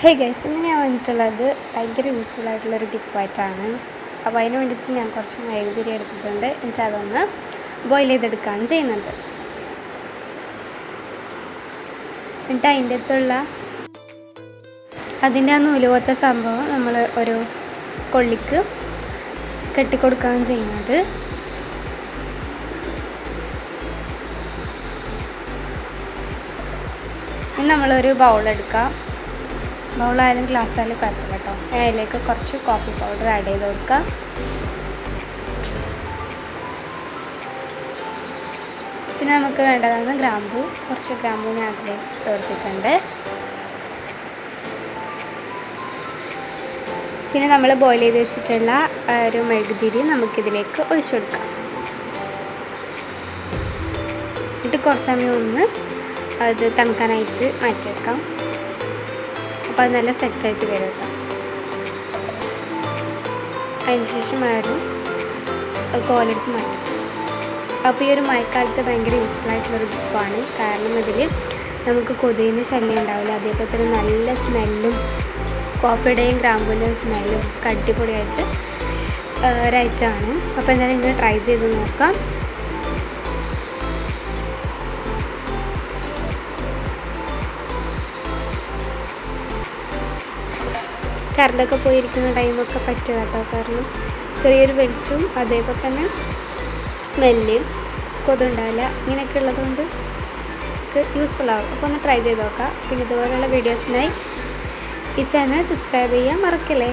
Hey guys, ഇന്ന് ഞാൻ വന്നിട്ടുള്ളത് ഭയങ്കര യൂസ്ഫുൾ ആയിട്ടുള്ളൊരു ടിപ്പായിട്ടാണ്. അപ്പോൾ അതിന് വേണ്ടിയിട്ട് ഞാൻ കുറച്ച് മെഴുകുതിരി എടുത്തിട്ടുണ്ട്. എന്നിട്ട് അതൊന്ന് ബോയിൽ ചെയ്തെടുക്കുകയാണ് ചെയ്യുന്നത്. എന്നിട്ട് അതിൻ്റെ അകത്തുള്ള അതിൻ്റെ ആ നൂലുപോലത്തെ സംഭവം നമ്മൾ ഒരു കൊള്ളിക്ക് കെട്ടിക്കൊടുക്കുകയാണ് ചെയ്യുന്നത്. ഇനി നമ്മളൊരു ബൗളെടുക്കാം. ബൗളായാലും ഗ്ലാസ് ആയാലും കുഴപ്പമില്ല കേട്ടോ. അതിലേക്ക് കുറച്ച് കോഫി പൗഡർ ആഡ് ചെയ്ത് കൊടുക്കുക. പിന്നെ നമുക്ക് വേണ്ടതാണ് ഗ്രാമ്പൂ. കുറച്ച് ഗ്രാമ്പൂ ഞാൻ അതിലേക്ക് ഇട്ട് കൊടുത്തിട്ടുണ്ട്. പിന്നെ നമ്മൾ ബോയിൽ ചെയ്ത് വെച്ചിട്ടുള്ള ഒരു മെഴുകുതിരി നമുക്കിതിലേക്ക് ഒഴിച്ചു കൊടുക്കാം. എന്നിട്ട് കുറച്ച് സമയം ഒന്ന് അത് തണുക്കാനായിട്ട് മാറ്റി വെക്കാം. അപ്പോൾ അത് നല്ല സെറ്റായിട്ട് വരും കേട്ടോ. അതിന് ശേഷം ആരും കോലെടുത്ത് മാറ്റും. അപ്പോൾ ഈ ഒരു മഴക്കാലത്ത് ഭയങ്കര യൂസ്ഫുൾ ആയിട്ടുള്ളൊരു ടിപ്പാണ്. കാരണം ഇതിൽ നമുക്ക് കൊതുകിൻ്റെ ശല്യം ഉണ്ടാവില്ല. അതേപോലെ തന്നെ നല്ല സ്മെല്ലും കോഫിയുടെയും ഗ്രാമ്പൂവിൻ്റെയും സ്മെല്ലും അടിപൊളിയായിട്ട് ഒരൈറ്റമാണ്. അപ്പോൾ എന്തായാലും ഇങ്ങനെ ട്രൈ ചെയ്ത് നോക്കാം. കറണ്ടൊക്കെ പോയിരിക്കുന്ന ടൈമൊക്കെ പറ്റുക കേട്ടോ. കാരണം ചെറിയൊരു വെളിച്ചവും അതേപോലെ തന്നെ സ്മെല്ല് കൊതുണ്ടാവില്ല. ഇങ്ങനെയൊക്കെ ഉള്ളതുകൊണ്ട് യൂസ്ഫുൾ ആകും. അപ്പോൾ ഒന്ന് ട്രൈ ചെയ്ത് നോക്കാം. പിന്നെ ഇതുപോലെയുള്ള വീഡിയോസിനായി ഈ ചാനൽ സബ്സ്ക്രൈബ് ചെയ്യാൻ മറക്കല്ലേ.